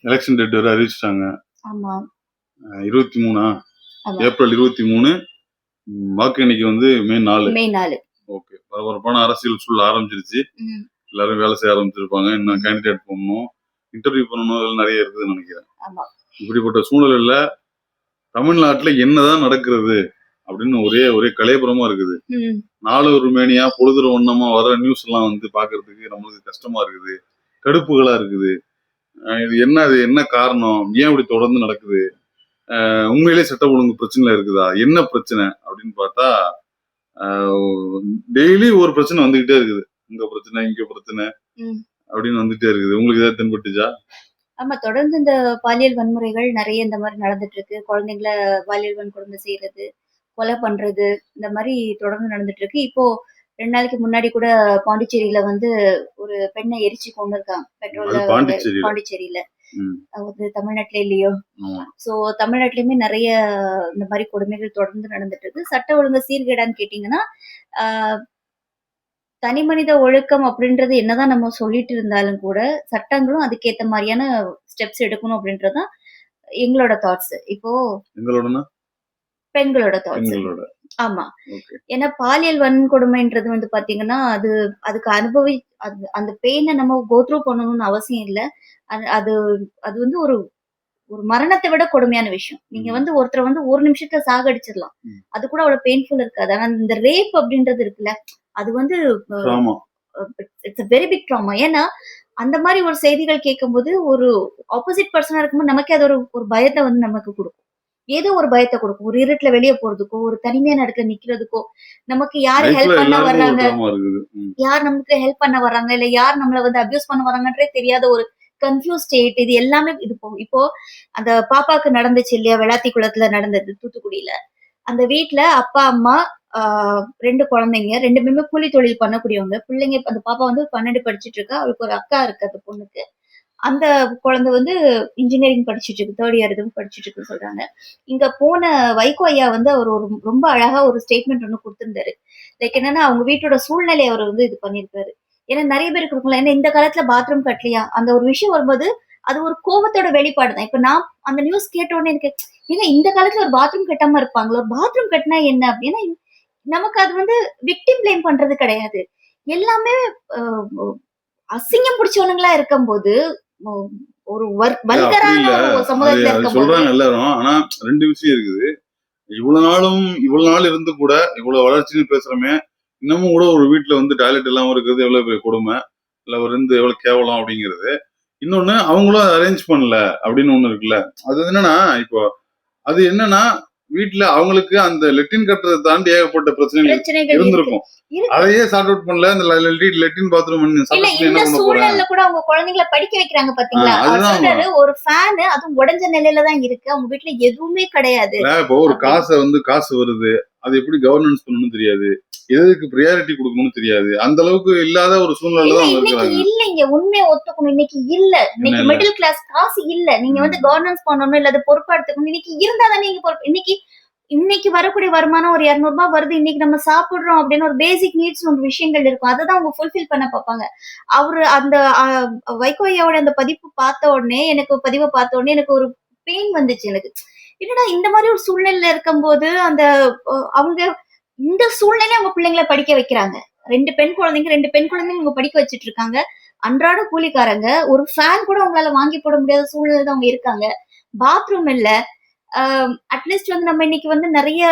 Election date வேற அறிவிச்சிட்டாங்க. ஆமா 23 ஆமா ஏப்ரல் 23 வாக்கு எண்ணிக்கை வந்து மே 4. மே 4. ஓகே, பரபரப்பான அரசியல் சூழல் ஆரம்பிச்சிருச்சு. ம். எல்லாரும் வேலை செய்ய ஆரம்பிச்சிருப்பாங்க. இன்னும் கேண்டிடேட் பண்ணணும், இன்டர்வியூ பண்ணணும், அதெல்லாம் நிறைய இருக்குதுன்னு நினைக்கிறேன். ஆமா இப்படிப்பட்ட சூழல்ல தமிழ்நாட்டுல என்னதான் நடக்கிறது அப்படின்னு ஒரே கலைபுரமா இருக்குது. ம். நாலு மேனியா பொழுதுற ஒண்ணமா வர நியூஸ் எல்லாம் வந்து பாக்குறதுக்கு நம்மளுக்கு கஷ்டமா இருக்குது, கடுப்புகளா இருக்குது. இது என்ன காரணம், ஏன் இப்படி தொடர்ந்து நடக்குது, உண்மையிலேயே சட்ட ஒழுங்கு பிரச்சனை இருக்குதா, என்ன பிரச்சனை அப்படின்னு பார்த்தா டெய்லி ஒரு பிரச்சனை வந்துகிட்டே இருக்குது. இங்க பிரச்சனை, இங்க பிரச்சனை ம். அப்படின்னு வந்துட்டே இருக்குது. உங்களுக்கு ஏதாவது தென்பட்டுச்சா? ஆமா தொடர்ந்து இந்த பாலியல் வன்முறைகள் நிறைய இந்த மாதிரி நடந்துட்டு இருக்கு. குழந்தைங்களை பாலியல் வன்கொடுமை செய்யறது, கொலை பண்றது, இந்த மாதிரி தொடர்ந்து நடந்துட்டு இருக்கு. இப்போ 2 நாளைக்கு முன்னாடி கூட பாண்டிச்சேரியில வந்து ஒரு பெண்ணை எரிச்சு கொண்டிருக்காங்க அது பெட்ரோல்ல. பாண்டிச்சேரியில. பாண்டிச்சேரியில ம். அது தமிழ்நாட்டுல இல்லையோ? ஆமா. சோ தமிழ்நாட்டிலயுமே நிறைய இந்த மாதிரி கொடுமைகள் தொடர்ந்து நடந்துட்டு இருக்கு. சட்ட ஒழுங்கு சீர்கேடான்னு கேட்டீங்கன்னா, ஆஹ் தனி மனித ஒழுக்கம் அப்படின்றது என்னதான் நம்ம சொல்லிட்டு இருந்தாலும் கூட, சட்டங்களும் அதுக்கேத்த மாதிரியான ஸ்டெப்ஸ் எடுக்கணும் அப்படின்றதுதான் எங்களோட தாட்ஸ். இப்போ எங்களோடனா பெண்களோட தாட்ஸ். எங்களோட. ஆமா. ஓகே. ஏன்னா பாலியல் வன்கொடுமைன்றது வந்து பாத்தீங்கன்னா, அதுக்கு அந்த பெயின நம்ம கோ த்ரூ பண்ணணும்னு அவசியம் இல்ல. அது அது அது வந்து ஒரு ஒரு மரணத்தை விட கொடுமையான விஷயம். நீங்க ம். வந்து ஒருத்தர வந்து ஒரு நிமிஷத்துல சாகடிச்சிடலாம். ம். அது கூட அவ்வளவு பெயின்ஃபுல் இருக்காது. ஆனா இந்த ரேப் அப்படின்றது இருக்குல்ல, அது வந்து ஆமா. It's very big drama. ஏன்னா அந்த மாதிரி ஒரு செய்திகள் கேட்கும்போது ஒரு ஆப்போசிட் பர்சனா இருக்கும்போது நமக்கே அது ஒரு ஒரு பயத்தை வந்து நமக்கு கொடுக்கும். ஏதோ ஒரு பயத்தை கொடுக்கும். ஒரு இருட்டுல வெளியே போறதுக்கோ, ஒரு தனிமையான இடத்துல நிக்கிறதுக்கோ, நமக்கு யாரு லைஃப்ல ஹெல்ப் பண்ண எல்லாருக்கும் ஒரு வர்றாங்க, ட்ராமா இருக்குது. ம். யார் நமக்கு ஹெல்ப் பண்ண வர்றாங்க, இல்ல யார் நம்மள வந்து அபியூஸ் பண்ண வர்றாங்கன்றே தெரியாத ஒரு கன்ஃபியூஸ் ஸ்டேட். இது எல்லாமே இது போகும். இப்போ அந்த பாப்பாக்கு நடந்துச்சு இல்லையா, வெளாத்தி குளத்துல நடந்தது தூத்துக்குடியில. அந்த வீட்ல அப்பா, அம்மா, 2 குழந்தைங்க. 2 பேருமே கூலி தொழில் பண்ணக்கூடியவங்க. பிள்ளைங்க அந்த பாப்பா வந்து 12 படிச்சுட்டு இருக்கா. அவளுக்கு ஒரு அக்கா இருக்கு அந்த பொண்ணுக்கு. அந்த குழந்தை வந்து இன்ஜினியரிங் படிச்சுட்டு இருக்கு. 3rd இயர் எதுவும் படிச்சுட்டு இருக்குன்னு சொல்றாங்க. இங்க போன வைகோ ஐயா வந்து அவர் ஒரு ரொம்ப அழகா ஒரு ஸ்டேட்மெண்ட் ஒண்ணு குடுத்திருந்தாரு. லைக் என்னன்னா, அவங்க வீட்டோட சூழ்நிலைய அவர் வந்து இது பண்ணியிருக்காரு. ஏன்னா நெறைய பேருக்கு இருக்கும்ல, ஏன்னா இந்த காலத்துல பாத்ரூம் கட்டலையா? அந்த ஒரு விஷயம் வரும்போது, அது ஒரு கோவத்தோட வெளிப்பாடு தான். இப்ப நான் அந்த நியூஸ் கேட்ட உடனே எனக்கு, ஏங்க இந்த காலத்துல ஒரு பாத்ரூம் கட்டாம இருப்பாங்களா? ஒரு பாத்ரூம் கட்டினா என்ன? அப்படின்னா நமக்கு அது வந்து விக்டிம் பிளேம் பண்றது கிடையாது. எல்லாமே அ அசிங்கம் பிடிச்சவனுங்களா இருக்கும்போது, ஒ ஒரு அப்படி வல்கரான இல்ல. ஒரு அது சமுதாயத்துல அது இருக்கும்போது சொல்றாங்க எல்லாரும். ஆனா 2 விஷயம் இருக்குது. இவ்வளவு நாள் இருந்து கூட இவ்வளவு வளர்ச்சின்னு பேசுறோமே, இன்னமும் கூட ஒரு வீட்டுல வந்து டாய்லெட் இல்லாம இருக்கிறது எவ்வளவு பெரிய கொடுமை, இல்ல ஒரு இருந்து எவ்வளவு கேவலம் அப்படிங்கிறது. இன்னொன்னு, அவங்களும் அதை அரேஞ்ச் பண்ணல அப்படின்னு ஒண்ணு இருக்குல்ல. அது என்னன்னா, இப்போ அது என்னன்னா, வீட்டுல அவங்களுக்கு அந்த லெட்டின் கட்டுறதை தாண்டி ஏகப்பட்ட பிரச்சனைகள் பிரச்சனைகள் இருக்கு. இருந்திருக்கும். இருக்கு. அதையே சார்ட் அவுட் பண்ணல. இந்த லெட்டின் பாத்ரூம் இல்ல சட்டத்துல இந்த என்ன பண்ண போறேன்? சூழல்ல கூட அவங்க குழந்தைங்கள படிக்க வைக்கிறாங்க பாத்தீங்களா? அவர் அதுதான் சொல்றாரு ஒரு ஃபேன் அதுவும் உடைஞ்ச நிலையில தான் இருக்கு. அவங்க வீட்ல எதுவுமே கிடையாது. இல்ல, இப்போ ஒரு காசு வருது, அது எப்படி கவர்னன்ஸ் பண்ணணும்னு தெரியாது, எதுக்கு ப்ரியாரிட்டி கொடுக்கணும்னு தெரியாது. அந்த அளவுக்கு இல்லாத ஒரு சூழ்நிலை இல்ல தான் அவங்க இன்னைக்கு இருக்கிறாங்க. இல்லைங்க. உண்மைய ஒத்துக்கணும். இன்னைக்கு இல்ல. இன்னைக்கு இல்ல? மிடில் கிளாஸ் காசு இல்ல. நீங்க வந்து கவர்னன்ஸ் பண்ணணும், இல்ல அது பொறுப்பா எடுத்துக்கணும். இன்னைக்கு இருந்தா தானே நீங்க பொறுப்பு. இன்னைக்கு வரக்கூடிய வருமானம் ஒரு 200 ரூபாய் வருது. இன்னைக்கு நம்ம சாப்பிடுறோம் அப்படின்னு ஒரு பேசிக் நீட்ஸ் ஒரு விஷயங்கள் இருக்கும். அததான் அவங்க ஃபுல்ஃபில் பண்ண பார்ப்பாங்க. அவரு அந்த வைகோ ஐயாவோட அந்த பதிவை பார்த்த உடனே எனக்கு ஒரு பெயின் வந்துச்சு எனக்கு. என்னடா இந்த மாதிரி ஒரு சூழ்நிலையில இருக்கும்போது அந்த அவங்க இந்த சூழ்நிலை அவங்க பிள்ளைங்களை படிக்க வைக்கிறாங்க. 2 பெண் குழந்தைங்க அவங்க படிக்க வச்சிட்டு இருக்காங்க. அன்றாட கூலிக்காரங்க. ஒரு ஃபேன் கூட அவங்களால வாங்கி போட முடியாத சூழ்நிலை தான் அவங்க இருக்காங்க. பாத்ரூம் இல்ல. அட்லீஸ்ட் வந்து நம்ம இன்னைக்கு வந்து நிறைய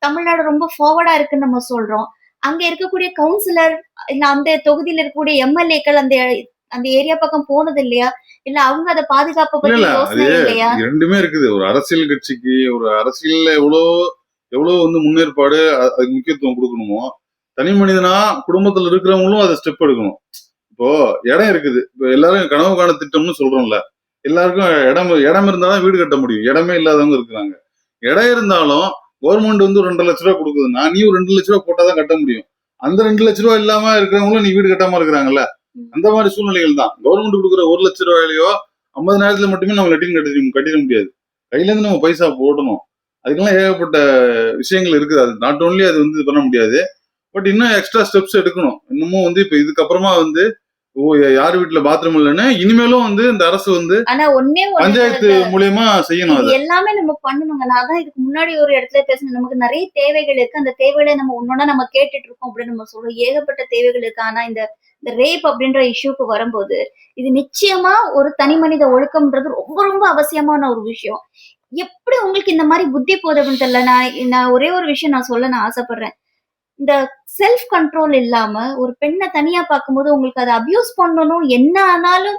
தமிழ்நாடு ரொம்ப ஃபார்வர்டா இருக்குன்னு நம்ம சொல்றோம். அங்க இருக்கக்கூடிய கவுன்சிலர், இல்ல அந்த தொகுதியில இருக்கக்கூடிய எம்எல்ஏக்கள் அந்த அந்த ஏரியா பக்கம் போனது இல்லையா? இல்ல அவங்க அத பாதுகாப்பை பத்தி இல்ல, யோசனை அது இல்லையா? 2மே இருக்குது. ஒரு அரசியல் கட்சிக்கு ஒரு அரசியல்ல எவ்வளவு வந்து முன்னேற்பாடு, அதுக்கு முக்கியத்துவம் கொடுக்கணுமோ, தனி மனிதனா குடும்பத்துல இருக்கிறவங்களும் அதை ஸ்டெப் எடுக்கணும். இப்போ இடம் இருக்குது. இப்போ எல்லாரும் கனவு காண திட்டம்னு சொல்றோம்ல. எல்லாருக்கும் இடம் இருந்தாதான் வீடு கட்ட முடியும். இடமே இல்லாதவங்க இருக்கிறாங்க. இடம் இருந்தாலும் கவர்மெண்ட் வந்து 2.5 லட்ச ரூபாய் கொடுக்குதுன்னா, நீ ஒரு 2 லட்ச ரூபாய் போட்டாதான் கட்ட முடியும். அந்த 2 லட்ச ரூபாய் இல்லாம இருக்கிறவங்களும் நீ வீடு கட்டாம இருக்கிறாங்கல்ல. அந்த மாதிரி சூழ்நிலைகள் தான். கவர்மெண்ட் கொடுக்குற 1 லட்ச ரூபாயிலயோ 50,000 மட்டுமே நம்ம லெட்டின் கட்டிட முடியாது. கையில இருந்து நம்ம பைசா போடணும். அதுக்கெல்லாம் ஏகப்பட்ட விஷயங்கள் இருக்குது. அது நாட் ஓன்லி அது வந்து பண்ண முடியாது. பட் இன்னும் எக்ஸ்ட்ரா ஸ்டெப்ஸ் எடுக்கணும். இன்னமும் வந்து இப்ப இதுக்கப்புறமா வந்து யார் வீட்டுல பாத்ரூம் இல்லைன்னு இனிமேலும் வந்து இந்த அரசு வந்து ஆனா ஒன்னே ஒண்ணு பஞ்சாயத்து மூலியமா செய்யணும். இது அது எல்லாமே நம்ம பண்ணணுங்க. நான் தான் இதுக்கு முன்னாடி ஒரு இடத்துல பேசினேன். நமக்கு நிறைய தேவைகள் இருக்கு. அந்த தேவைகளை நம்ம ஒன்னொன்னா நம்ம கேட்டுட்டு இருக்கோம் அப்படின்னு நம்ம சொல்றோம். ஏகப்பட்ட தேவைகள் இருக்கு. ஆனா இந்த இந்த ரேப் அப்படின்ற இஷ்யூக்கு வரும்போது இது நிச்சயமா ஒரு தனி மனித ஒழுக்கம்ன்றது ரொம்ப ரொம்ப அவசியமான ஒரு விஷயம். எப்படி உங்களுக்கு இந்த மாதிரி புத்தி போகுது அப்படின்னு தெரியல. நான் ஒரே ஒரு விஷயம் நான் சொல்ல நான் ஆசைப்படுறேன். இந்த செல்ஃப் கண்ட்ரோல் இல்லாம ஒரு பெண்ணை தனியா பார்க்கும்போது உங்களுக்கு அதை அபியூஸ் பண்ணணும், என்ன ஆனாலும்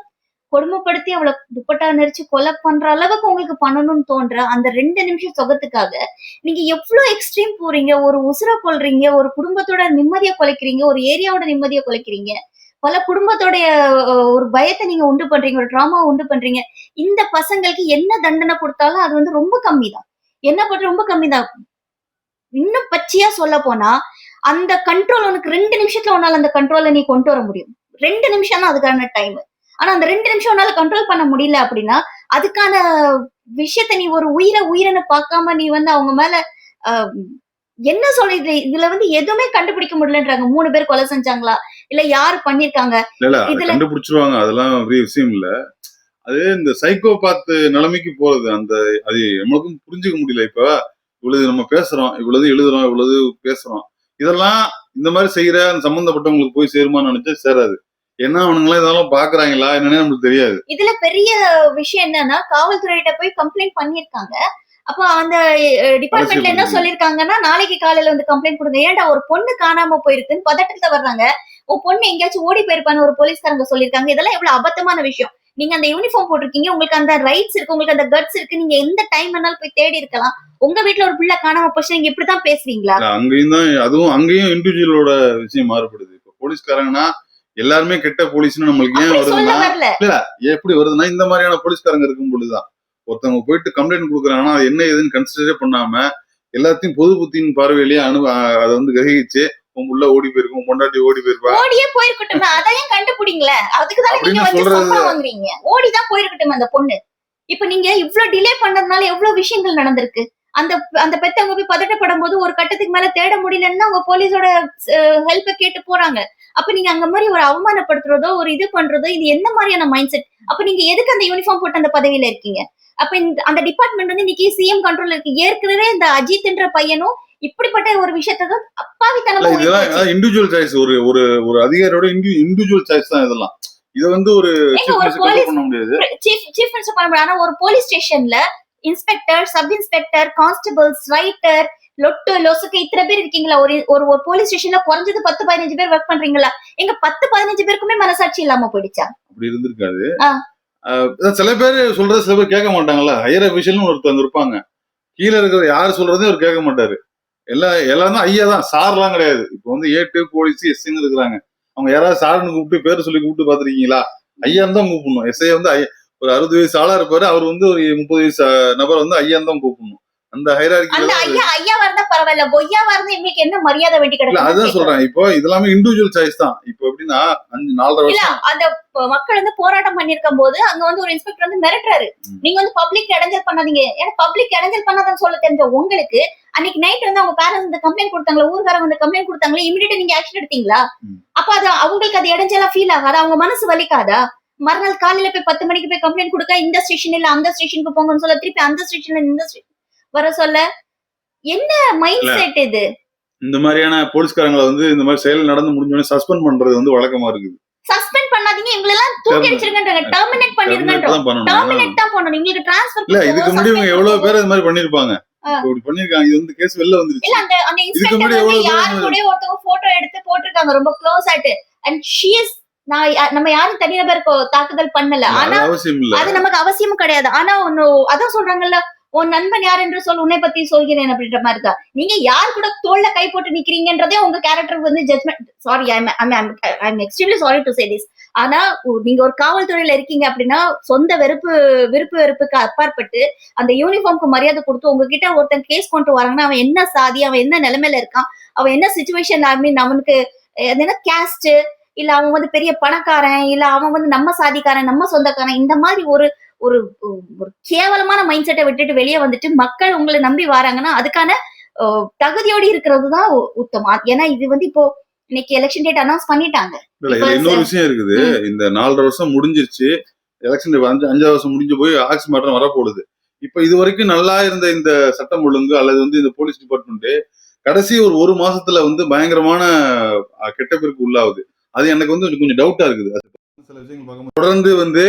கொடுமைப்படுத்தி அவளை துப்பட்டா நெரிச்சு கொலை பண்ற அளவுக்கு உங்களுக்கு பண்ணணும்னு தோன்ற அந்த 2 நிமிஷம் சுகத்துக்காக நீங்க எவ்வளவு எக்ஸ்ட்ரீம் போறீங்க. ஒரு உசுரை கொல்றீங்க, ஒரு குடும்பத்தோட நிம்மதியை குலைக்கிறீங்க, ஒரு ஏரியாவோட நிம்மதியை குலைக்கிறீங்க, பல குடும்பத்தோடைய ஒரு பயத்தை நீங்க உண்டு பண்றீங்க, ஒரு டிராமா உண்டு பண்றீங்க. இந்த பசங்களுக்கு என்ன தண்டனை கொடுத்தாலும் அது வந்து ரொம்ப கம்மி தான். என்ன பண்ற ரொம்ப கம்மி தான். இன்னும் பச்சையா சொல்ல போனா அந்த கண்ட்ரோல் உனக்கு 2 நிமிஷத்துல உன்னால அந்த கண்ட்ரோலை நீ கொண்டு வர முடியும். 2 நிமிஷம் தான் அதுக்கான டைம். ஆனா அந்த 2 நிமிஷம் உன்னால கண்ட்ரோல் பண்ண முடியல அப்படின்னா அதுக்கான விஷயத்த நீ ஒரு உயிரன்னு பார்க்காம நீ வந்து அவங்க மேல ஆஹ், என்ன சொல்றது, இதுல வந்து எதுவுமே கண்டுபிடிக்க முடியலன்றாங்க. 3 பேர் கொலை செஞ்சாங்களா, இல்ல யாரு பண்ணிருக்காங்க இல்ல அதை இதுல. கண்டுபிடிச்சிருவாங்க. அதெல்லாம் பெரிய விஷயம் இல்ல. அது இந்த சைக்கோபாத் நிலைமைக்கு போறது. அந்த அது நம்மளுக்கும் புரிஞ்சுக்க முடியல. இப்ப இவ்வளவு நம்ம பேசுறோம், இவ்வளவு எழுதுறோம், இவ்வளவு பேசுறோம். இதெல்லாம் இந்த மாதிரி செய்யற அந்த சம்பந்தப்பட்டவங்களுக்கு போய் சேருமான்னு நினைச்சா சேராது. ஏன்னா அவனுங்களாம் இதெல்லாம் பாக்குறாங்களா என்னன்னே நமக்கு தெரியாது. இதுல பெரிய விஷயம் என்னன்னா காவல்துறையிட்ட போய் கம்ப்ளைண்ட் பண்ணிருக்காங்க. அப்ப அந்த டிபார்ட்மெண்ட்ல என்ன அரசியல் சொல்லிருக்காங்கன்னா நாளைக்கு காலையில வந்து கம்ப்ளைண்ட் கொடுங்க. ஏன்டா ஒரு பொண்ணு காணாம போயிருக்குன்னு பதட்டத்துல வர்றாங்க. உன் பொண்ணு எங்கேயாச்சும் ஓடி போயிருப்பான்னு ஒரு போலீஸ்காரங்க சொல்லிருக்காங்க. இதெல்லாம் எவ்வளவு அபத்தமான விஷயம். நீங்க அந்த யூனிஃபார்ம் போட்டிருக்கீங்க, உங்களுக்கு அந்த ரைட்ஸ் இருக்கு, உங்களுக்கு அந்த கட்ஸ் இருக்கு, நீங்க எந்த டைம் வேணாலும் போய் தேடி இருக்கலாம். உங்க வீட்டுல ஒரு பிள்ளை காணாம போச்சு, நீங்க இப்படித்தான் பேசுவீங்களா? அங்கேயும் தான் அதுவும் அங்கேயும் இண்டிவிஜுவலோட விஷயம் மாறுபடுது. இப்ப போலீஸ்காரங்கன்னா எல்லாருமே கெட்ட போலீஸ்னு நம்மளுக்கு ஏன் அப்படி சொல்ல வருதுன்னா, வரல. இல்ல எப்படி வருதுன்னா இந்த மாதிரியான போலீஸ்காரங்க இருக்கும் பொழுதுதான். ஒருத்தவங்க போயிட்டு கம்ப்ளைண்ட் கொடுக்குறாங்கன்னா அது என்ன ஏதுன்னு கன்சிடரே பண்ணாம எல்லாத்தையும் பொது புத்தியின் பார்வையிலேயே அதை வந்து கிரகிச்சு உன் உள்ள ஓடி போயிருக்கும், பொண்டாட்டி ஓடி போயிருப்பா, ஓடியே போயிருக்கட்டும், அதையும் கண்டுபிடிங்களே. அதுக்குதான் நீங்க அப்படின்னு வந்து சொல்றது. சம்பளம் வாங்குறீங்க. ஓடிதான் போயிருக்கட்டும் அந்த பொண்ணு. இப்ப நீங்க இவ்வளவு டிலே பண்ணதுனால எவ்வளவு விஷயங்கள் நடந்திருக்கு. அந்த அந்த பெத்தவங்க போய் பதட்டப்படும் போது ஒரு கட்டத்துக்கு மேல தேட முடியலன்னா அவங்க போலீஸோட ஹெல்ப்ப கேட்டு போறாங்க. அப்ப நீங்க அங்க மாதிரி ஒரு அவமானப்படுத்துறதோ ஒரு இது பண்றதோ இது என்ன மாதிரியான மைண்ட் செட்? அப்ப நீங்க எதுக்கு அந்த யூனிஃபார்ம் போட்டு அந்த பதவியில இருக்கீங்க? அப்ப அந்த டிபார்ட்மெண்ட் வந்து இன்னைக்கு சிஎம் கண்ட்ரோல் இருக்கு. ஏற்கனவே இந்த அஜித்ன்ற பையனும் இப்படிப்பட்ட ஒரு விஷயத்தான் அப்பாவித்தனமா இதெல்லாம் இண்டிவிஜுவல் சாய்ஸ். ஒரு ஒரு ஒரு அதிகாரியோட இண்டிவிஜுவல் சாய்ஸ் தான் இதெல்லாம். இதை வந்து ஒரு பண்ண முடியாது. சீஃப் மினிஸ்டர் பண்ண முடியாது. ஆனா ஒரு போலீஸ் ஸ்டேஷன்ல inspector, sub inspector, constables, writer, லொட்டு லொசுக்கு இத்தனை பேர் இருக்கீங்களா? ஒரு ஒரு போலீஸ் ஸ்டேஷன்ல குறைஞ்சது 10-15 பேர் ஒர்க் பண்றீங்களா? எங்க 10-15 பேருக்குமே மனசாட்சி இல்லாம போயிடுச்சா? அப்படி இருந்திருக்காது. சில பேர் சொல்றது சில பேர் கேட்க மாட்டாங்கல்ல. ஹையர் அபிஷியல்னு ஒருத்தவங்க இருப்பாங்க. கீழே இருக்கிற யாரு சொல்றதையும் அவர் கேட்க மாட்டாரு. எல்லாம் தான் ஐயா தான், சார்லாம் கிடையாது. இப்ப வந்து ஏட்டு போலீஸ் எஸ்ன்னு இருக்கிறாங்க. அவங்க யாராவது சார்னு கூப்பிட்டு பேர் சொல்லி கூப்பிட்டு பாத்திருக்கீங்களா? ஐயான்னு தான் கூப்பிடணும். எஸ்ஐ வந்து ஒரு 60 வயசு ஆளா இருப்பாரு. அவர் வந்து ஒரு 30 வயசு நபர் வந்து ஐயான்னு தான் கூப்பிடணும். அந்த ஹைரார்கி ஐயாவா இருந்தா பரவாயில்ல, பொய்யாவா இருந்தா எங்களுக்கு என்ன மரியாதை வேண்டி கிடைக்கும்? அதுதான் சொல்றேன். இப்போ இதெல்லாமே இண்டிவிஜுவல் சாய்ஸ் தான். இப்போ எப்படின்னா 4.5 வருஷம் அந்த மக்கள் வந்து போராட்டம் பண்ணிருக்கும் போது அங்க வந்து ஒரு இன்ஸ்பெக்டர் வந்து மிரட்டுறாரு. நீங்க வந்து பப்ளிக் இடைஞ்சல் பண்ணாதீங்க. ஏன்னா பப்ளிக் இடைஞ்சல் பண்ணாதான் சொல்ல தெரிஞ்ச உங்களுக்கு அன்னைக்கு நைட் வந்து அவங்க பேரண்ட்ஸ் வந்து கம்ப்ளைண்ட் கொடுத்தாங்களா, ஊர்காரங்க வந்து கம்ப்ளைண்ட் கொடுத்தாங்களா, இமிடியேட்டா நீங்க ஆக்ஷன் எடுத்தீங்களா? அப்ப அது அவங்களுக்கு அது இடைஞ்சலா ஃபீல் ஆகாதா? அவங்க மனசு வலிக்காதா? மறுநாள் காலையில போய் 10 மணிக்கு போய் கம்ப்ளைண்ட் கொடுக்க இந்த ஸ்டேஷன் இல்ல அந்த ஸ்டேஷனுக்கு போங்கன்னு சொல்ல, திருப்பி அந்த ஸ்டேஷன்ல இந்த வர சொல்ல, என்ன மைண்ட் செட் இது? இந்த மாதிரியான போலீஸ்காரங்களை வந்து இந்த மாதிரி செயல் நடந்து முடிஞ்சோடனே சஸ்பெண்ட் பண்றது வந்து வழக்கமா இருக்குது. சஸ்பெண்ட் பண்ணாதீங்க, இவங்க எல்லாம் தூக்கி அடிச்சிருங்கன்றாங்க. டெர்மினேட் பண்ணிருங்கன்றோம். டெர்மினேட் தான் பண்ணணும். உங்களுக்கு ட்ரான்ஸ்ஃபர் இல்ல. இதுக்கு முன்னாடி இவங்க எவ்வளவு பேர் இந்த மாதிரி பண்ணிருப்பாங்க. இப்படி பண்ணிருக்காங்க. இது வந்து கேஸ் வெளில வந்துருச்சு. இல்ல அந்த இன்ஸ்பெக்டர் வந்து யாரு கூட ஒருத்தவங்க போட்டோ எடுத்து போட்டுருக்காங்க ரொம்ப க்ளோஸ் ஆட்டு. அண்ட் ஷீ இஸ் நம்ம யாரும் தனிநபர் தாக்குதல் பண்ணல. ஆனா அது நமக்கு அவசியமும் கிடையாது. ஆனா ஒன்னு அதான் சொல்றாங்கல்ல, உன் நண்பன் யார் என்று சொல், உன்னை பத்தி சொல்கிறேன் அப்படின்ற மாதிரி தான். நீங்க யார் கூட தோல்ல கை போட்டு நிக்கிறீங்கன்றதே உங்க கேரக்டர் வந்து judgement. Sorry, I'm extremely sorry to say this. ஆனா நீங்க ஒரு காவல்துறையில இருக்கீங்க அப்படின்னா சொந்த வெறுப்புக்கு அப்பாற்பட்டு அந்த யூனிஃபார்ம்க்கு மரியாதை கொடுத்து உங்ககிட்ட ஒருத்தன் கேஸ் கொண்டு வராங்கன்னா அவன் என்ன சாதி, அவன் என்ன நிலைமையில இருக்கான், அவன் என்ன சிச்சுவேஷன், ஐ மீன் அவனுக்கு என்ன கேஸ்ட், இல்ல அவன் வந்து பெரிய பணக்காரன், இல்ல அவன் வந்து நம்ம சாதிக்காரன், நம்ம சொந்தக்காரன், இந்த மாதிரி ஒரு ஒரு ஒரு கேவலமான மைண்ட் செட்டை விட்டுட்டு வெளியே வந்துட்டு மக்கள் உங்களை நம்பி வராங்கன்னா அதுக்கான தகுதியோடு இருக்கிறது தான் உத்தமம். ஏன்னா இது வந்து இப்போ இன்னைக்கு எலெக்ஷன் டேட் அனௌன்ஸ் பண்ணிட்டாங்க. இல்ல இதுல இன்னொரு விஷயம் இருக்குது. இந்த 4.5 வருஷம் முடிஞ்சிருச்சு, எலெக்ஷன் 5 வருஷம் முடிஞ்சு போய் ஆட்சி மாற்றம் வரப்போகுது. இப்ப இது வரைக்கும் நல்லா இருந்த இந்த சட்டம் ஒழுங்கு அல்லது வந்து இந்த போலீஸ் டிபார்ட்மெண்ட் கடைசி ஒரு மாசத்துல வந்து பயங்கரமான கெட்டப்பிற்கு உள்ளாகுது. அது எனக்கு வந்து கொஞ்சம் டவுட்டா இருக்குது. சில விஷயங்கள் பார்க்கும்போது தொடர்ந்து வந்து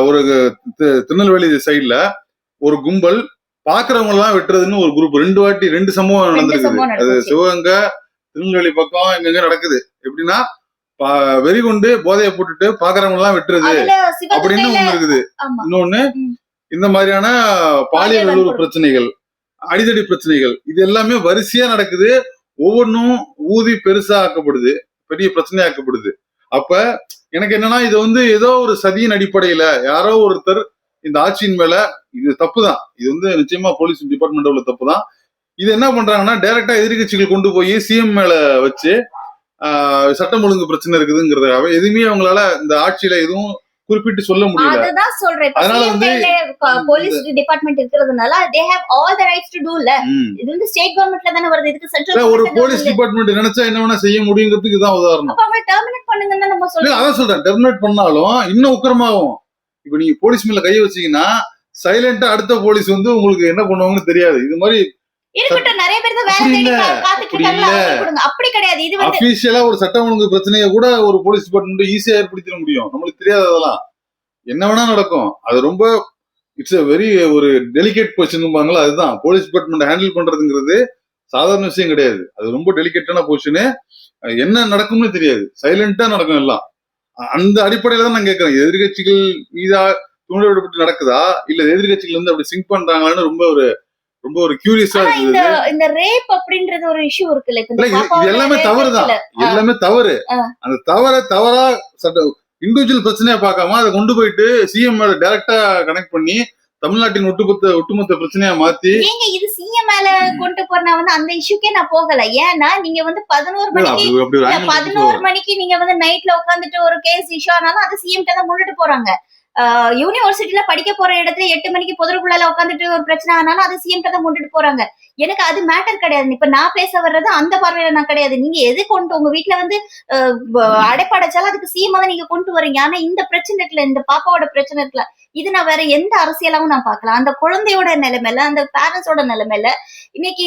ஒரு திருநெல்வேலி சைட்ல ஒரு கும்பல் பாக்குறவங்க எல்லாம் வெட்டுறதுன்னு ஒரு குரூப் 2 வாட்டி 2 சம்பவம் நடந்திருக்குது. அது சிவகங்கை திருநெல்வேலி பக்கம் எங்க நடக்குது. எப்படின்னா வெறி கொண்டு போதையை போட்டுட்டு பாக்குறவங்க எல்லாம் வெட்டுறது அப்படின்னு ஒண்ணு இருக்குது. இன்னொன்னு இந்த மாதிரியான பாலியல் உறவு பிரச்சனைகள், அடிதடி பிரச்சனைகள், இது எல்லாமே வரிசையா நடக்குது. ஒவ்வொன்றும் ஊதி பெருசா ஆக்கப்படுது, பெரிய பிரச்சனை ஆக்கப்படுது. அப்ப எனக்கு என்னன்னா இது வந்து ஏதோ ஒரு சதியின் அடிப்படையில யாரோ ஒருத்தர் இந்த ஆட்சியின் மேல இது தப்புதான். இது வந்து நிச்சயமா போலீஸ் டிபார்ட்மெண்ட் உள்ள தப்புதான். இது என்ன பண்றாங்கன்னா டைரக்டா எதிர்கட்சிகள் கொண்டு போய் சிஎம் மேல வச்சு சட்டம் ஒழுங்கு பிரச்சனை இருக்குதுங்கிறதுக்காக எதுவுமே அவங்களால இந்த ஆட்சியில எதுவும் குறிப்பிட்டு சொல்ல முடியல. அதுதான் சொல்றேன். அதனால வந்து போலீஸ் டிபார்ட்மெண்ட் இருக்கிறதுனால they have all the rights to do இல்ல. இது வந்து ஸ்டேட் கவர்மெண்ட்ல தான வருது. இதுக்கு சென்ட்ரல் ஒரு போலீஸ் டிபார்ட்மெண்ட் நினைச்சா என்ன வேணா செய்ய முடியுங்கிறதுக்கு இதான் உதாரணம். அப்ப அவங்க டெர்மினேட் பண்ணுங்கன்னு நம்ம சொல்றோம். அதான் சொல்றேன், டெர்மினேட் பண்ணாலும் இன்னும் உக்கிரமாகும். இப்ப நீங்க போலீஸ் மேல கைய வச்சீங்கன்னா சைலண்டா அடுத்த போலீஸ் வந்து உங்களுக்கு என்ன பண்ணுவாங்கன்னு தெரியாது. இது மாதிரி இருக்கட்டும், நிறைய பேர் வேலை தேடி காத்துட்டு இருக்காங்க. அப்படி கிடையாது. இது வந்து அபிஷியலா ஒரு சட்டம் ஒழுங்கு பிரச்சனையை கூட ஒரு போலீஸ் டிபார்ட்மெண்ட் ஈஸியா ஏற்படுத்திட முடியும். நம்மளுக்கு தெரியாது, அதெல்லாம் என்ன வேணா நடக்கும். அது ரொம்ப இட்ஸ் a வெரி ஒரு டெலிகேட் பொசிஷன். அதுதான் போலீஸ் டிபார்ட்மெண்ட் ஹேண்டில் பண்றதுங்கிறது சாதாரண விஷயம் கிடையாது. அது ரொம்ப டெலிகேட்டான பொசிஷனு. என்ன நடக்கும்னு தெரியாது, சைலண்டா நடக்கும் எல்லாம். அந்த அடிப்படையில தான் நான் கேட்கறேன், எதிர்கட்சிகள் மீதா தூண்டப்பட்டு நடக்குதா இல்ல எதிர்கட்சிகள் வந்து அப்படி சிங்க் பண்றாங்களான்னு ரொம்ப ஒரு கியூரியஸா இருக்கு. இந்த ரேப் அப்படின்றது ஒரு இஷ்யூ இருக்குல்ல. இது எல்லாமே தவறுதான், எல்லாமே தவறு. அந்த தவறா இண்டிவிஜுவல் பிரச்சனையா பார்க்காம அதை கொண்டு போயிட்டு சிஎம் மேல டைரக்டா கனெக்ட் பண்ணி தமிழ்நாட்டின் ஒட்டுமொத்த பிரச்சனையா மாத்தி நீங்க இது சிஎம் மேல கொண்டு போறனா வந்து அந்த இஷ்யூக்கே நான் போகல. ஏன்னா நீங்க வந்து 11 மணிக்கு நீங்க வந்து நைட்ல உட்காந்துட்டு ஒரு கேஸ் இஷ்யூ ஆனாலும் அது சிஎம் தான் முன்னிட்டு போறாங்க. யூனிவர்சிட்டியில படிக்க போற இடத்துல 8 மணிக்கு பொதுக்குள்ள உட்காந்துட்டு ஒரு பிரச்சனை ஆனாலும் அது சிஎம் தான் முன்னிட்டு போறாங்க. எனக்கு அது மேட்டர் கிடையாது. இப்ப நான் பேச வர்றது அந்த பார்வையில நான் கிடையாது. நீங்க எது கொண்டு உங்க வீட்டுல வந்து அடைப்படைச்சாலும் அதுக்கு சிஎம் தான் நீங்க கொண்டு வரீங்க. ஆனா இந்த பிரச்சனை இருக்குல்ல, இந்த பாப்பாவோட பிரச்சனை இருக்குல்ல, இது நான் வேற எந்த அரசியலாவும் நான் பார்க்கலாம். அந்த குழந்தையோட நிலைமையில, அந்த பேரண்ட்ஸோட நிலைமையில இன்னைக்கு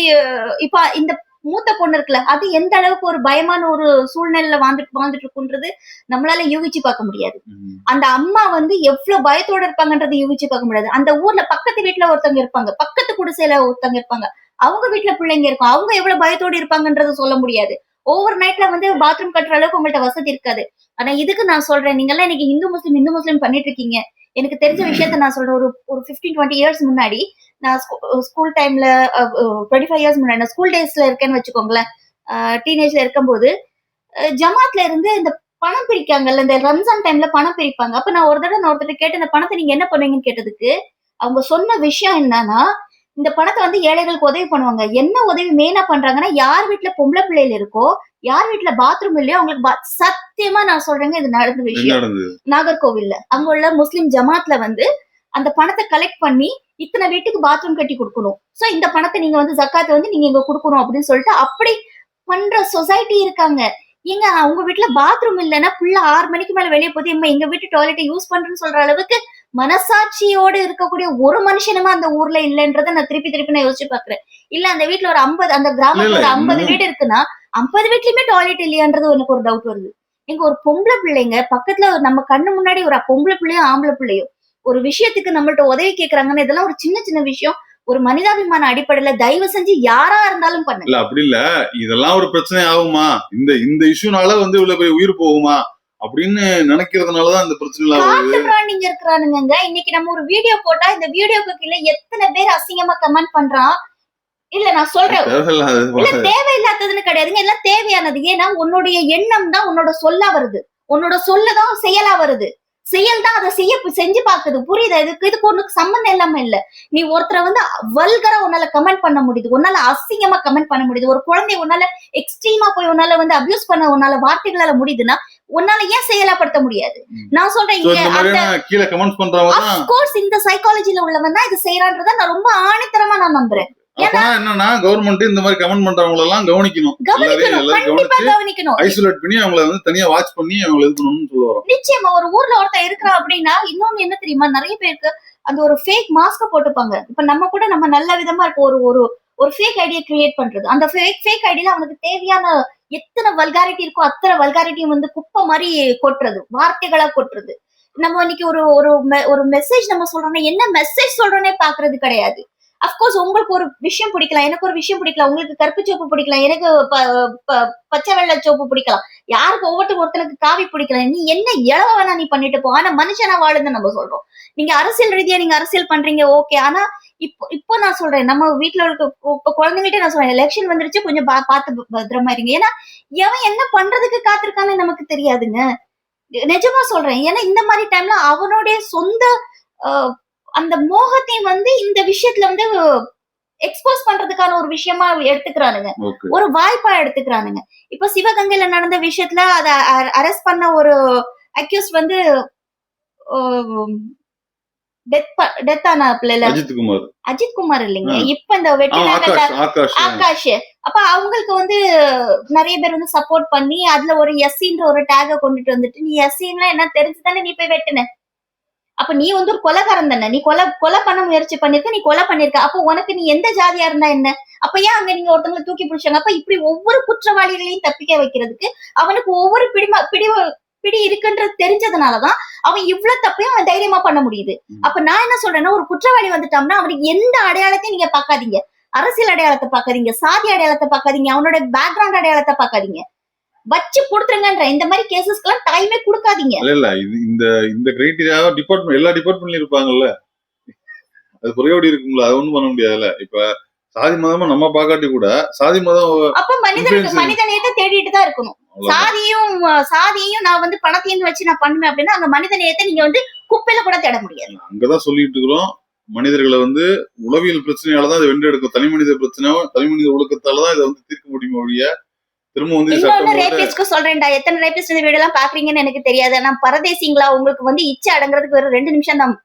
இப்ப இந்த மூத்த பொண்ணு இருக்குல்ல, அது எந்த அளவுக்கு ஒரு பயமான ஒரு சூழ்நிலையில வாழ்ந்துட்டு இருக்குன்றது நம்மளால யூகிச்சு பார்க்க முடியாது. அந்த அம்மா வந்து எவ்வளவு பயத்தோட இருப்பாங்கன்றது யூகிச்சு பார்க்க முடியாது. அந்த ஊர்ல பக்கத்து வீட்டுல ஒருத்தவங்க இருப்பாங்க, பக்கத்து குடிசையில ஒருத்தவங்க இருப்பாங்க, அவங்க வீட்டுல பிள்ளைங்க இருக்கும், அவங்க எவ்வளவு பயத்தோடு இருப்பாங்கன்றது சொல்ல முடியாது. ஓவர் நைட்ல வந்து பாத்ரூம் கட்டுற அளவுக்கு உங்கள்ட்ட வசதி இருக்காது. ஆனா இதுக்கு நான் சொல்றேன், நீங்க எல்லாம் இன்னைக்கு இந்து முஸ்லீம் பண்ணிட்டு இருக்கீங்க. எனக்கு தெரிஞ்ச விஷயத்த நான் சொல்றேன். ஒரு 15-20 இயர்ஸ் முன்னாடி நான் ஸ்கூல் டைம்ல 25 இயர்ஸ் முன்னாடி நான் ஸ்கூல் டேஸ்ல இருக்கேன்னு வச்சுக்கோங்களேன். டீனேஜ்ல இருக்கும்போது ஜமாத்ல இருந்து இந்த பணம் பிரிக்காங்கல்ல, இந்த ரம்ஜான் டைம்ல பணம் பிரிப்பாங்க. அப்ப நான் ஒருத்தர் கேட்டு இந்த பணத்தை நீங்க என்ன பண்ணுவீங்கன்னு கேட்டதுக்கு அவங்க சொன்ன விஷயம் என்னன்னா, இந்த பணத்தை வந்து ஏழைகளுக்கு உதவி பண்ணுவாங்க. என்ன உதவி மெயினா பண்றாங்கன்னா, யார் வீட்டுல பொம்பளை பிள்ளைகள் இருக்கோ, யார் வீட்டுல பாத்ரூம் இல்லையோ அவங்களுக்கு சத்தியமா நான் சொல்றேங்க, இது நடந்த விஷயம். நாகர்கோவில்ல அங்க உள்ள முஸ்லிம் ஜமாத்ல வந்து அந்த பணத்தை கலெக்ட் பண்ணி இத்தனை வீட்டுக்கு பாத்ரூம் கட்டி கொடுக்கணும். சோ இந்த பணத்தை நீங்க வந்து ஜக்காத்தை வந்து நீங்க இங்க கொடுக்கணும் அப்படின்னு சொல்லிட்டு அப்படி பண்ற சொசைட்டி இருக்காங்க. எங்க உங்க வீட்டுல பாத்ரூம் இல்லைன்னா புள்ள 6 மணிக்கு மேல வெளியே போகுது, எங்க வீட்டு டாய்லெட்டை யூஸ் பண்றேன்னு சொல்ற அளவுக்கு மனசாட்சியோடு இருக்கக்கூடிய ஒரு மனுஷனுமே அந்த ஊர்ல இல்லைன்றத நான் திருப்பி நான் யோசிச்சு பாக்குறேன். இல்ல அந்த வீட்டுல ஒரு 50 அந்த கிராமத்துல 50 வீடு இருக்குன்னா 50 வீட்லயுமே டாய்லெட் இல்லையான்றது எனக்கு ஒரு டவுட் வருது. எங்க ஒரு பொம்பளை பிள்ளைங்க பக்கத்துல நம்ம கண்ணு முன்னாடி ஒரு பொம்பளை பிள்ளையோ ஆம்பளை பிள்ளையோ ஒரு விஷயத்துக்கு நம்மள்ட்ட உதவி கேக்குறாங்கன்னு, இதெல்லாம் ஒரு சின்ன விஷயம். ஒரு மனிதாபிமான அடிப்படையில தயவு செஞ்சு யாரா இருந்தாலும் பண்ணுங்க. அப்படி இல்ல, இதெல்லாம் ஒரு பிரச்சனை ஆகுமா, இந்த இஷ்யூனால வந்து இவ்வளவு பெரிய உயிர் போகுமா அப்படின்னு நினைக்கிறதுனாலதான் இந்த பிரச்சனை நீங்க இருக்கிறானுங்க. இன்னைக்கு நம்ம ஒரு வீடியோ போட்டா இந்த வீடியோக்கு கீழே எத்தனை பேர் அசிங்கமா கமெண்ட் பண்றான். இல்ல நான் சொல்றேன், தேவையில்லாததுன்னு கிடையாதுங்க, எல்லாம் தேவையானது. ஏன்னா உன்னுடைய எண்ணம் தான் உன்னோட சொல்லா வருது, உன்னோட சொல்லதான் செயலா வருது, செயல் தான் அதை செஞ்சு பாக்குது. புரியுதா? இதுக்கு ஒண்ணுக்கு சம்பந்தம் இல்லாம இல்ல. நீ ஒருத்தரை வந்து வல்கரா உன்னால கமெண்ட் பண்ண முடியுது, உன்னால அசிங்கமா கமெண்ட் பண்ண முடியுது, ஒரு குழந்தைய உன்னால எக்ஸ்ட்ரீமா போய் உன்னால வந்து அபியூஸ் பண்ண உன்னால வார்த்தைகளால முடியுதுன்னா உன்னால ஏன் செயலாப்படுத்த முடியாது? நான் சொல்றேன், இந்த சைக்காலஜில உள்ளவன் தான் இது செய்யறான்றத நான் ரொம்ப ஆணித்தரமா நான் நம்புறேன். அப்பனா என்னன்னா கவர்மெண்ட் இந்த மாதிரி கமெண்ட் பண்றவங்க எல்லாம் கவனிக்கணும், எல்லாரும் கவனிச்சு ஐசோலேட் பண்ணி அவங்கள வந்து தனியா வாட்ச் பண்ணி அவங்களை இது பண்ணணும்னு சொல்ல வரோம். நிச்சயமா ஒரு ஊர்ல ஒருத்தர் இருக்கிறா அப்படின்னா இன்னொன்னு என்ன தெரியுமா, நிறைய பேருக்கு அந்த ஒரு ஃபேக் மாஸ்க போட்டுப்பாங்க. இப்ப நம்ம கூட நம்ம நல்ல விதமா இருக்க ஒரு ஒரு ஒரு ஃபேக் ஐடியா கிரியேட் பண்றது, அந்த ஃபேக் ஐடியில அவனுக்கு தேவையான எத்தனை வல்காரிட்டி இருக்கோ அத்தனை வல்காரிட்டியும் வந்து குப்பை மாதிரி கொட்டுறது, வார்த்தைகளா கொட்டுறது. நம்ம இன்னைக்கு ஒரு ஒரு ஒரு மெசேஜ் நம்ம சொல்றோம்னா என்ன மெசேஜ் சொல்றோன்னே பாக்குறது கிடையாது. அப்கோர்ஸ் உங்களுக்கு ஒரு விஷயம் பிடிக்கலாம், எனக்கு ஒரு விஷயம் பிடிக்கலாம், உங்களுக்கு கருப்பு சோப்பு பிடிக்கலாம், எனக்கு பச்சை வெள்ளை சோப்பு பிடிக்கலாம், யாருக்கு ஒருத்தனுக்கு காவி பிடிக்கலாம். நீ என்ன இளவ வேணா நீ பண்ணிட்டு போ, ஆனா மனுஷனா வாழுன்னு நம்ம சொல்றோம். நீங்க அரசியல் ரீதியா நீங்க அரசியல் பண்றீங்க ஓகே, ஆனா இப்போ நான் சொல்றேன் நம்ம வீட்டுல இருக்க இப்ப குழந்தைகிட்ட நான் சொல்றேன் எலெக்ஷன் வந்துருச்சு கொஞ்சம் பார்த்து பத்திரமா இருங்க. ஏன்னா எவன் என்ன பண்றதுக்கு காத்திருக்கான்னு நமக்கு தெரியாதுங்க. நிஜமா சொல்றேன். ஏன்னா இந்த மாதிரி டைம்ல அவனுடைய சொந்த அந்த மோகத்தையும் வந்து இந்த விஷயத்துல வந்து எக்ஸ்போஸ் பண்றதுக்கான ஒரு விஷயமா எடுத்துக்கிறானுங்க, ஒரு வாய்ப்பா எடுத்துக்கிறானுங்க. இப்ப சிவகங்கையில நடந்த விஷயத்துல அத அரெஸ்ட் பண்ண ஒரு அக்யூஸ் வந்து டெத் ஆன பிள்ளைல அஜித் குமார் இல்லைங்க, இப்ப இந்த ஆகாஷ். அப்ப அவங்களுக்கு வந்து நிறைய பேர் வந்து சப்போர்ட் பண்ணி அதுல ஒரு எஸ்சின்ற ஒரு டேக கொண்டுட்டு வந்துட்டு நீ எஸ்சின்னா என்ன தெரிஞ்சுதானே நீ போய் வெட்டுன, அப்ப நீ வந்து ஒரு கொலைகாரன் தானே, நீ கொலை பண்ண முயற்சி பண்ணிருக்க, நீ கொலை பண்ணிருக்க, அப்ப உனக்கு நீ எந்த ஜாதியா இருந்தா என்ன, அப்ப ஏன் அங்க நீங்க ஒருத்தவங்களை தூக்கி பிடிச்சாங்க. அப்ப இப்படி ஒவ்வொரு குற்றவாளிகளையும் தப்பிக்க வைக்கிறதுக்கு அவனுக்கு ஒவ்வொரு பிடி இருக்குன்றது தெரிஞ்சதுனாலதான் அவன் இவ்வளவு தப்பையும் அவன் தைரியமா பண்ண முடியுது. அப்ப நான் என்ன சொல்றேன்னா ஒரு குற்றவாளி வந்துட்டோம்னா அவனுக்கு எந்த அடையாளத்தையும் நீங்க பாக்காதீங்க, அரசியல் அடையாளத்தை பாக்காதீங்க, சாதி அடையாளத்தை பாக்காதீங்க, அவனோட பேக்ரவுண்ட் அடையாளத்தை பாக்காதீங்க, வச்சு கொடுத்துருங்கன்ற இந்த மாதிரி கேசஸ்க்கெல்லாம் டைமே கொடுக்காதீங்க. இல்ல இந்த இந்த கிரைட்டீரியாவை டிபார்ட்மெண்ட் எல்லா டிபார்ட்மெண்ட்லயும் இருப்பாங்கல்ல, அது குறையோடி இருக்குங்களா, அது ஒண்ணும் பண்ண முடியாதுல்ல. இப்ப சாதி மதமா நம்ம பாக்காட்டி கூட சாதி மதம் அப்ப மனிதநேயத்தை தேடிட்டு தான் இருக்கணும். சாதியையும் நான் வந்து பணத்தையும் வச்சு நான் பண்ணுவேன் அப்படின்னா அந்த மனிதநேயத்தை நீங்க வந்து குப்பையில கூட தேட முடியாது. அங்கதான் சொல்லிட்டு இருக்கிறோம், மனிதர்களை வந்து உளவியல் பிரச்சனையாலதான் இதை வென்றெடுக்கும், தனி மனித பிரச்சனை தனி மனித ஒழுக்கத்தாலதான் இதை வந்து தீர்க்க முடியும் ஒழிய திரும்ப வந்து ரேபிஸ்ட்க்கு சொல்றேன்டா, எத்தனை ரேபிஸ்ட் இந்த வீடியோ எல்லாம் பாக்குறீங்கன்னு எனக்கு தெரியாது. ஆனா பரதேசிங்களா உங்களுக்கு வந்து இச்சை அடங்குறதுக்கு வெறும் 2 நிமிஷம் தான்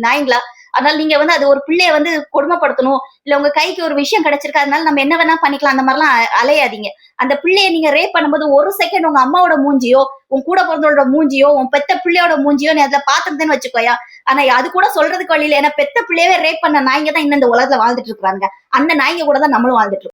நாய்ங்களா, அதனால நீங்க வந்து அது ஒரு பிள்ளைய வந்து கொடுமைப்படுத்தணும், இல்ல உங்க கைக்கு ஒரு விஷயம் கிடைச்சிருக்கு அதனால நம்ம என்ன வேணா பண்ணிக்கலாம் அந்த மாதிரிலாம் அலையாதீங்க. அந்த பிள்ளைய நீங்க ரேப் பண்ணும்போது ஒரு செகண்ட் உங்க அம்மாவோட மூஞ்சியோ உன் கூட பிறந்தோட மூஞ்சியோ உன் பெத்த பிள்ளையோட மூஞ்சியோ நீ அதுல பாத்துருந்தேன்னு வச்சுக்கோயா. ஆனா அது கூட சொல்றதுக்கு வழியில ஏன்னா பெத்த பிள்ளையவே ரேப் பண்ண நாய்ங்க தான் இன்னும் இந்த உலகத்துல வாழ்ந்துட்டு இருக்காங்க, அந்த நாய்ங்க கூட தான் நம்மளும் வாழ்ந்துட்டு இருக்கோம்.